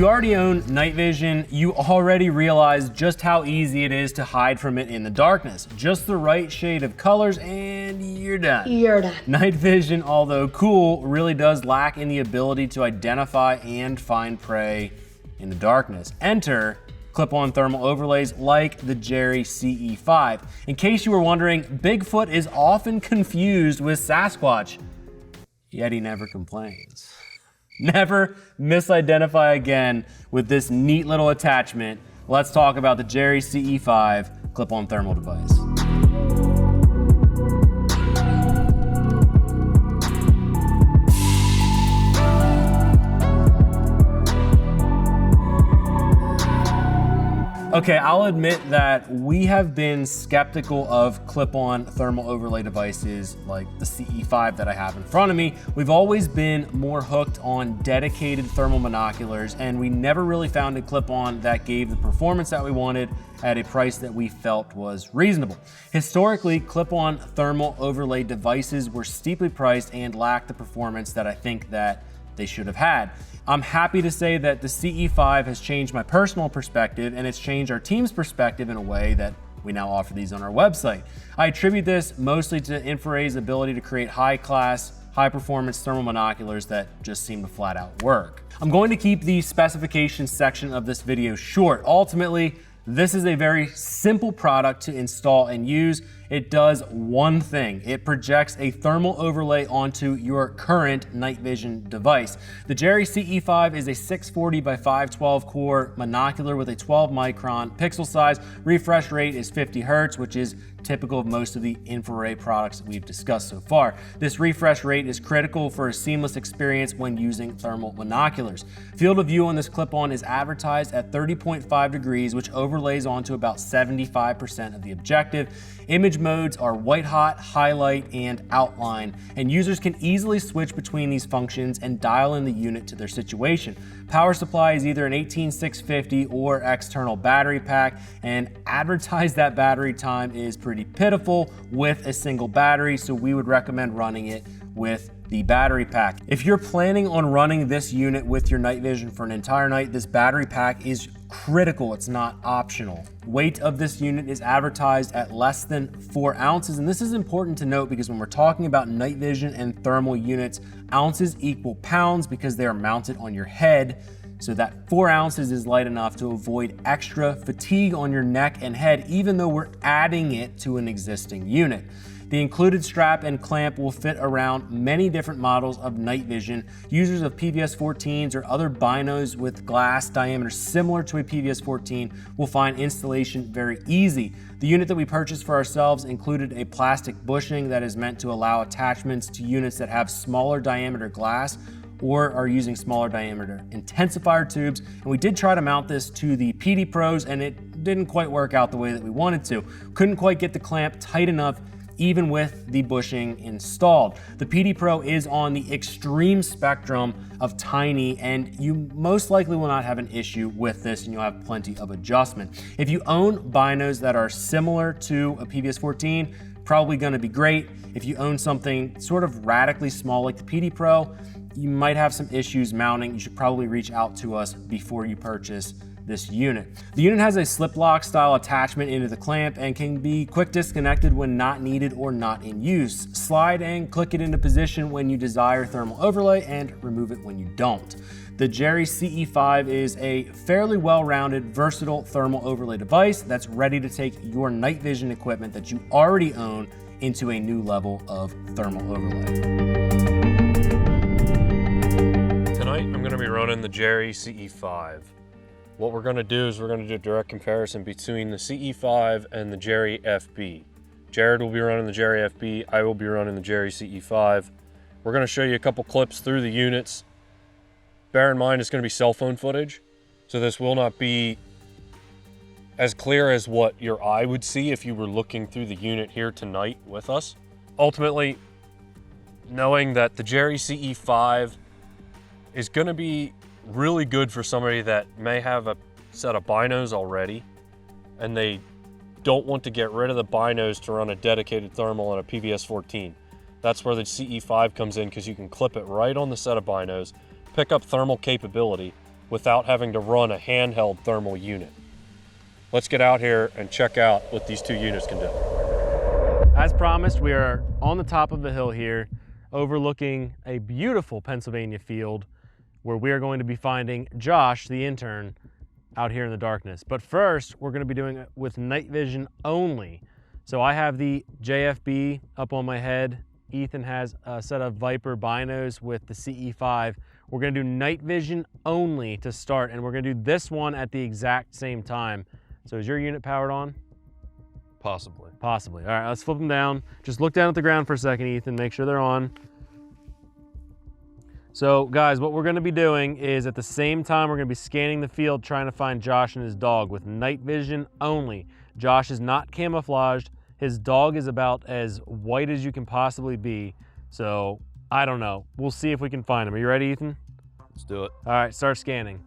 you already own night vision, you already realize just how easy it is to hide from it in the darkness. Just the right shade of colors and you're done. You're done. Night vision, although cool, really does lack in the ability to identify and find prey in the darkness. Enter clip-on thermal overlays like the Jerry CE5. In case you were wondering, Bigfoot is often confused with Sasquatch, yet he never complains. Never misidentify again with this neat little attachment. Let's talk about the Jerry CE5 clip-on thermal device. Okay, I'll admit that we have been skeptical of clip-on thermal overlay devices like the CE5 that I have in front of me. We've always been more hooked on dedicated thermal monoculars, and we never really found a clip-on that gave the performance that we wanted at a price that we felt was reasonable. Historically, clip-on thermal overlay devices were steeply priced and lacked the performance that I think that they should have had. I'm happy to say that the CE5 has changed my personal perspective, and it's changed our team's perspective in a way that we now offer these on our website. I attribute this mostly to Infiray's ability to create high-class, high-performance thermal monoculars that just seem to flat out work. I'm going to keep the specifications section of this video short. Ultimately, this is a very simple product to install and use. It does one thing. It projects a thermal overlay onto your current night vision device. The Jerry CE5 is a 640 by 512 core monocular with a 12 micron pixel size. Refresh rate is 50 Hertz, which is typical of most of the Infiray products that we've discussed so far. This refresh rate is critical for a seamless experience when using thermal monoculars. Field of view on this clip-on is advertised at 30.5 degrees, which overlays onto about 75% of the objective. Image modes are white hot, highlight, and outline, and users can easily switch between these functions and dial in the unit to their situation. Power supply is either an 18650 or external battery pack, and advertised that battery time is pretty pitiful with a single battery, so we would recommend running it with the battery pack. If you're planning on running this unit with your night vision for an entire night, this battery pack is critical, it's not optional. Weight of this unit is advertised at less than 4 ounces, and this is important to note because when we're talking about night vision and thermal units, ounces equal pounds because they are mounted on your head. So that 4 ounces is light enough to avoid extra fatigue on your neck and head, even though we're adding it to an existing unit. The included strap and clamp will fit around many different models of night vision. Users of PVS-14s or other binos with glass diameter similar to a PVS-14 will find installation very easy. The unit that we purchased for ourselves included a plastic bushing that is meant to allow attachments to units that have smaller diameter glass or are using smaller diameter intensifier tubes. And we did try to mount this to the PD Pros, and it didn't quite work out the way that we wanted to. Couldn't quite get the clamp tight enough even with the bushing installed. The PD Pro is on the extreme spectrum of tiny, and you most likely will not have an issue with this, and you'll have plenty of adjustment. If you own binos that are similar to a PVS-14, probably gonna be great. If you own something sort of radically small like the PD Pro, you might have some issues mounting. You should probably reach out to us before you purchase this unit. The unit has a slip lock style attachment into the clamp and can be quick disconnected when not needed or not in use. Slide and click it into position when you desire thermal overlay and remove it when you don't. The Jerry CE5 is a fairly well-rounded, versatile thermal overlay device that's ready to take your night vision equipment that you already own into a new level of thermal overlay. Tonight I'm going to be running the Jerry CE5. What we're going to do is we're going to do a direct comparison between the CE5 and the Jerry FB. Jared will be running the Jerry FB, I will be running the Jerry CE5. We're going to show you a couple clips through the units. Bear in mind it's going to be cell phone footage, so this will not be as clear as what your eye would see if you were looking through the unit here tonight with us. Ultimately, knowing that the Jerry CE5 is going to be really good for somebody that may have a set of binos already and they don't want to get rid of the binos to run a dedicated thermal on a PVS-14. That's where the CE5 comes in, because you can clip it right on the set of binos, pick up thermal capability, without having to run a handheld thermal unit. Let's get out here and check out what these two units can do. As promised, we are on the top of the hill here, overlooking a beautiful Pennsylvania field where we are going to be finding Josh, the intern, out here in the darkness. But first, we're going to be doing it with night vision only. So I have the JFB up on my head. Ethan has a set of Viper binos with the CE5. We're going to do night vision only to start, and we're going to do this one at the exact same time. So is your unit powered on? Possibly. Possibly. All right, let's flip them down. Just look down at the ground for a second, Ethan. Make sure they're on. So guys, what we're gonna be doing is at the same time, we're gonna be scanning the field trying to find Josh and his dog with night vision only. Josh is not camouflaged. His dog is about as white as you can possibly be. So I don't know. We'll see if we can find him. Are you ready, Ethan? Let's do it. All right, start scanning.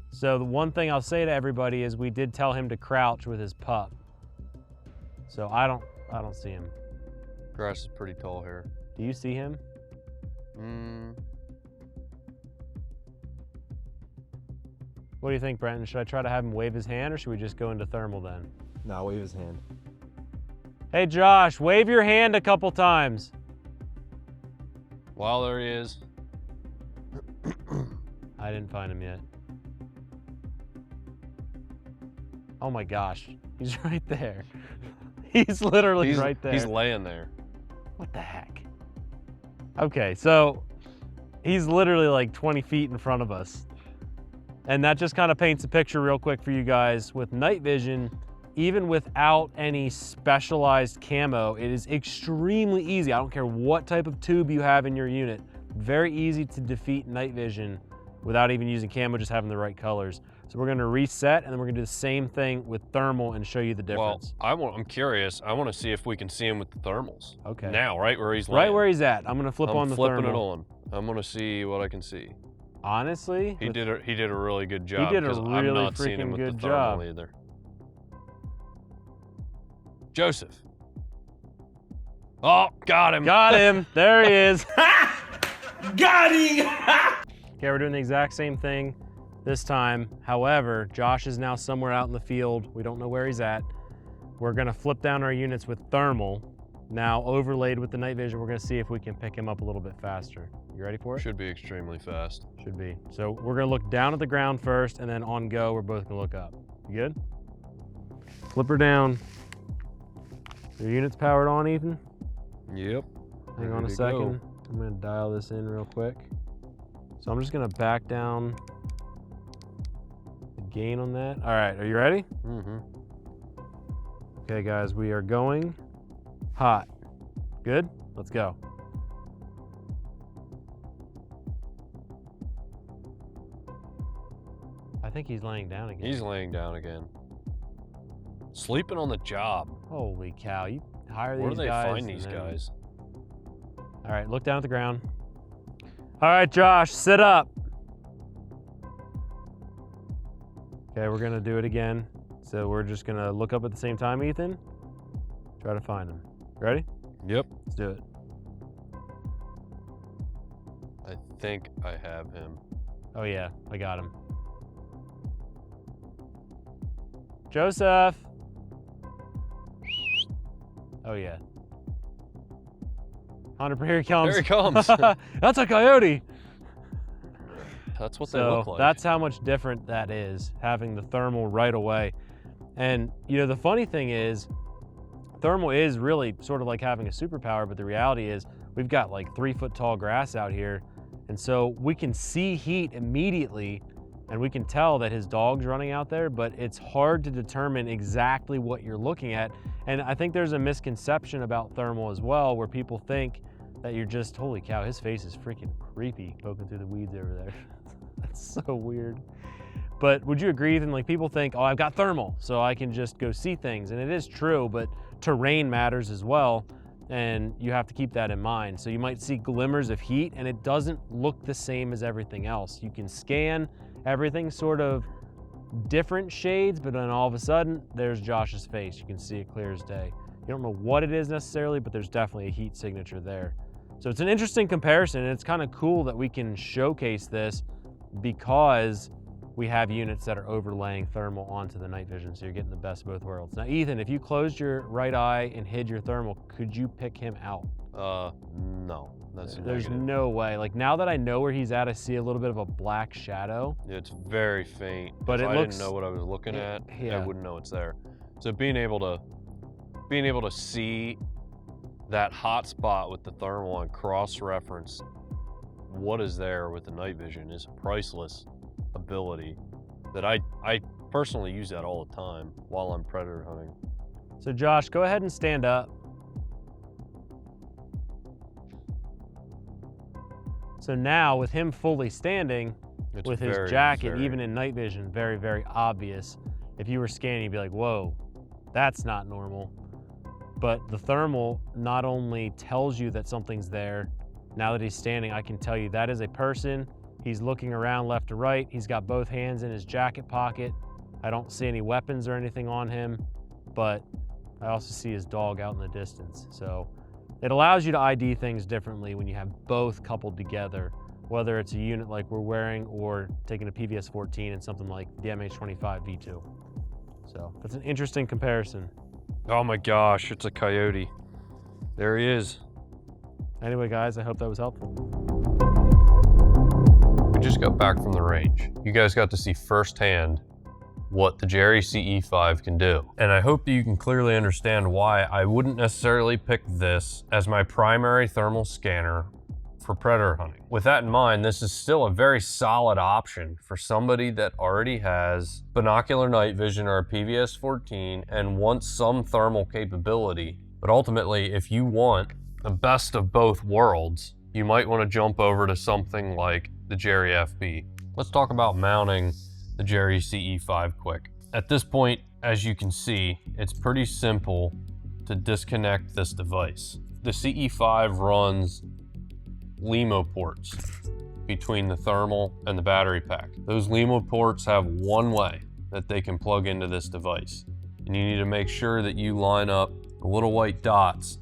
So the one thing I'll say to everybody is we did tell him to crouch with his pup. So I don't see him. Grass is pretty tall here. Do you see him? What do you think, Brenton? Should I try to have him wave his hand, or should we just go into thermal then? No, wave his hand. Hey Josh, wave your hand a couple times. Wow, there he is. I didn't find him yet. Oh my gosh, he's right there. He's literally right there. He's laying there. What the heck? Okay, so he's literally like 20 feet in front of us. And that just kind of paints a picture real quick for you guys. With night vision, even without any specialized camo, it is extremely easy. I don't care what type of tube you have in your unit. Very easy to defeat night vision without even using camo, just having the right colors. So we're gonna reset, and then we're gonna do the same thing with thermal and show you the difference. Well, I'm curious. I want to see if we can see him with the thermals. Okay. Now, right where he's laying. Right where he's at. I'm gonna flip on the thermal. I'm flipping it on. I'm gonna see what I can see. Honestly, he did a really good job. He did a because really I'm not seeing him freaking with good the thermal job. either. Joseph. Oh, got him. Got him. There he is. Got him! Okay, we're doing the exact same thing this time. However, Josh is now somewhere out in the field. We don't know where he's at. We're gonna flip down our units with thermal. Now overlaid with the night vision, we're gonna see if we can pick him up a little bit faster. You ready for it? Should be extremely fast. Should be. So we're gonna look down at the ground first, and then on go, we're both gonna look up. You good? Flip her down. Your unit's powered on, Ethan? Yep. Hang on a second. I'm gonna dial this in real quick. So I'm just gonna back down the gain on that. All right, are you ready? Mm-hmm. Okay guys, we are going hot. Good? Let's go. I think he's laying down again. He's laying down again. Sleeping on the job. Holy cow, you hire these guys. Where do they find these guys? All right, look down at the ground. All right, Josh, sit up. Okay, we're gonna do it again. So we're just gonna look up at the same time, Ethan. Try to find him. Ready? Yep. Let's do it. I think I have him. Oh yeah, I got him. Joseph. Oh yeah. Hunter, here he comes. There he comes. That's a coyote. That's what they look like. That's how much different that is, having the thermal right away. And you know, the funny thing is, thermal is really sort of like having a superpower, but the reality is we've got like 3 foot tall grass out here. And so we can see heat immediately, and we can tell that his dog's running out there, but it's hard to determine exactly what you're looking at. And I think there's a misconception about thermal as well, where people think that you're just, holy cow, his face is freaking creepy poking through the weeds over there. That's so weird. But would you agree, Ethan, like people think, oh, I've got thermal, so I can just go see things. And it is true, but terrain matters as well. And you have to keep that in mind. So you might see glimmers of heat, and it doesn't look the same as everything else. You can scan everything sort of different shades, but then all of a sudden, there's Josh's face. You can see it clear as day. You don't know what it is necessarily, but there's definitely a heat signature there. So it's an interesting comparison, and it's kind of cool that we can showcase this because we have units that are overlaying thermal onto the night vision, so you're getting the best of both worlds. Now, Ethan, if you closed your right eye and hid your thermal, could you pick him out? No, that's There's negative. no way. Like, now that I know where he's at, I see a little bit of a black shadow. It's very faint. But if it I looks, didn't know what I was looking at, yeah. I wouldn't know it's there. So being able to see that hot spot with the thermal and cross-reference what is there with the night vision is a priceless ability that I personally use that all the time while I'm predator hunting. So Josh, go ahead and stand up. So now with him fully standing, It's with his very, jacket, very- even in night vision, very, very obvious. If you were scanning, you'd be like, whoa, that's not normal. But the thermal not only tells you that something's there, now that he's standing, I can tell you that is a person. He's looking around left to right. He's got both hands in his jacket pocket. I don't see any weapons or anything on him, but I also see his dog out in the distance. So it allows you to ID things differently when you have both coupled together, whether it's a unit like we're wearing or taking a PVS-14 and something like the MH-25 V2. So that's an interesting comparison. Oh my gosh, it's a coyote. There he is. Anyway, guys, I hope that was helpful. We just got back from the range. You guys got to see firsthand what the Jerry CE5 can do. And I hope that you can clearly understand why I wouldn't necessarily pick this as my primary thermal scanner for predator hunting. With that in mind, this is still a very solid option for somebody that already has binocular night vision or a PVS-14 and wants some thermal capability. But ultimately, if you want the best of both worlds, you might want to jump over to something like the Jerry FB. Let's talk about mounting the Jerry CE5 quick. At this point, as you can see, it's pretty simple to disconnect this device. The CE5 runs LEMO ports between the thermal and the battery pack. Those LEMO ports have one way that they can plug into this device. And you need to make sure that you line up the little white dots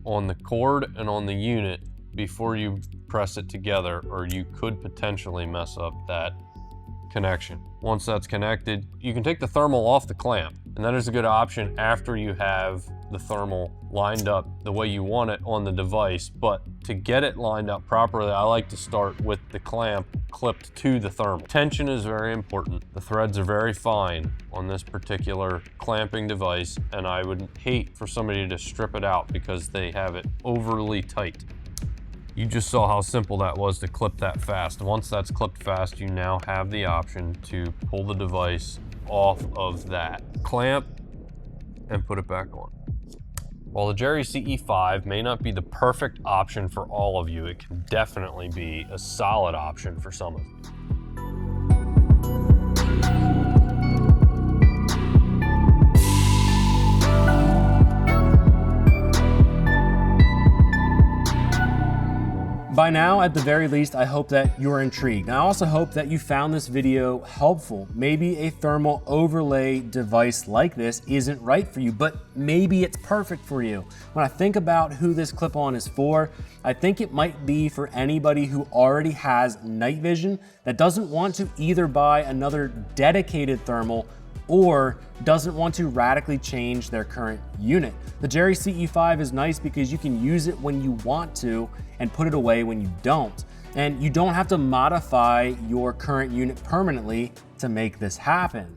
on the cord and on the unit before you press it together, or you could potentially mess up that connection. Once that's connected, you can take the thermal off the clamp, and that is a good option after you have the thermal lined up the way you want it on the device. But to get it lined up properly, I like to start with the clamp clipped to the thermal. Tension is very important. The threads are very fine on this particular clamping device, and I would hate for somebody to strip it out because they have it overly tight. You just saw how simple that was to clip that fast. Once that's clipped fast, you now have the option to pull the device off of that clamp and put it back on. While the Jerry CE5 may not be the perfect option for all of you, it can definitely be a solid option for some of you. By now, at the very least, I hope that you're intrigued. And I also hope that you found this video helpful. Maybe a thermal overlay device like this isn't right for you, but maybe it's perfect for you. When I think about who this clip-on is for, I think it might be for anybody who already has night vision that doesn't want to either buy another dedicated thermal or doesn't want to radically change their current unit. The Jerry CE5 is nice because you can use it when you want to and put it away when you don't. And you don't have to modify your current unit permanently to make this happen.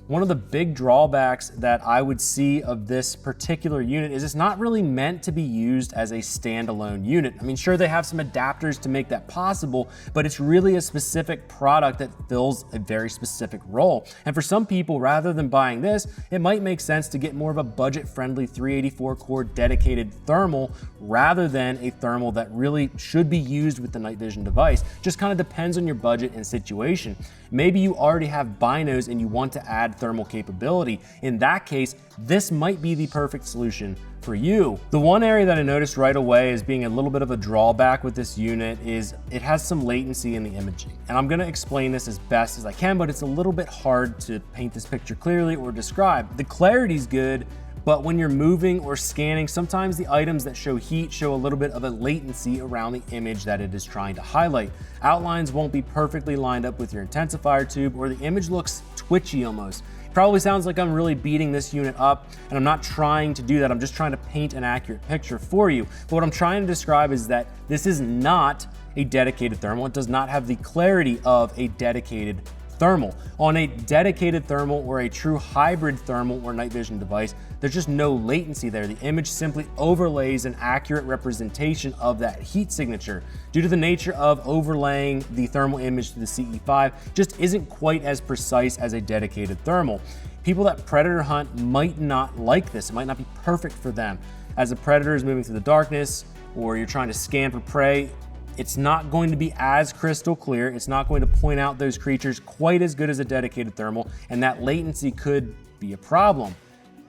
One of the big drawbacks that I would see of this particular unit is it's not really meant to be used as a standalone unit. I mean, sure, they have some adapters to make that possible, but it's really a specific product that fills a very specific role. And for some people, rather than buying this, it might make sense to get more of a budget-friendly 384 core dedicated thermal rather than a thermal that really should be used with the night vision device. Just kind of depends on your budget and situation. Maybe you already have binos and you want to add thermal capability. In that case, this might be the perfect solution for you. The one area that I noticed right away as being a little bit of a drawback with this unit is it has some latency in the imaging. And I'm gonna explain this as best as I can, but it's a little bit hard to paint this picture clearly or describe. The clarity's good, But when you're moving or scanning, sometimes the items that show heat show a little bit of a latency around the image that it is trying to highlight. Outlines won't be perfectly lined up with your intensifier tube, or the image looks twitchy almost. It probably sounds like I'm really beating this unit up, and I'm not trying to do that. I'm just trying to paint an accurate picture for you. But what I'm trying to describe is that this is not a dedicated thermal. It does not have the clarity of a dedicated thermal. On a dedicated thermal or a true hybrid thermal or night vision device, there's just no latency there. The image simply overlays an accurate representation of that heat signature. Due to the nature of overlaying the thermal image to the CE5, just isn't quite as precise as a dedicated thermal. People that predator hunt might not like this. It might not be perfect for them. As a predator is moving through the darkness, or you're trying to scan for prey, it's not going to be as crystal clear. It's not going to point out those creatures quite as good as a dedicated thermal, and that latency could be a problem.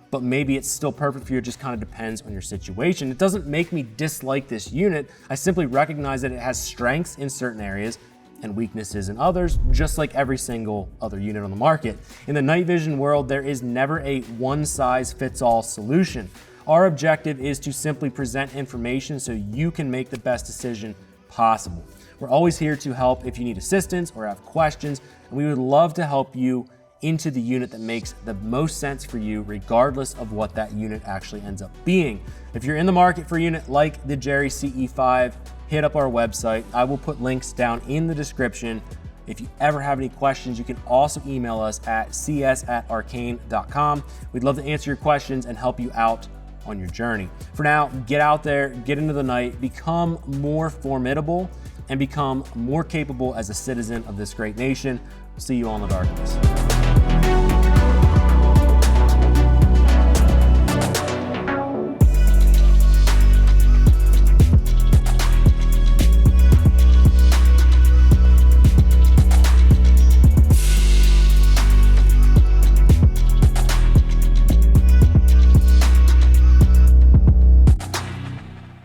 But maybe it's still perfect for you. It just kind of depends on your situation. It doesn't make me dislike this unit. I simply recognize that it has strengths in certain areas and weaknesses in others, just like every single other unit on the market. In the night vision world, there is never a one-size-fits-all solution. Our objective is to simply present information so you can make the best decision possible. We're always here to help if you need assistance or have questions, and we would love to help you into the unit that makes the most sense for you, regardless of what that unit actually ends up being. If you're in the market for a unit like the Jerry CE5, hit up our website. I will put links down in the description. If you ever have any questions, you can also email us at cs@arcane.com. We'd love to answer your questions and help you out on your journey. For now, get out there, get into the night, become more formidable, and become more capable as a citizen of this great nation. See you all in the darkness.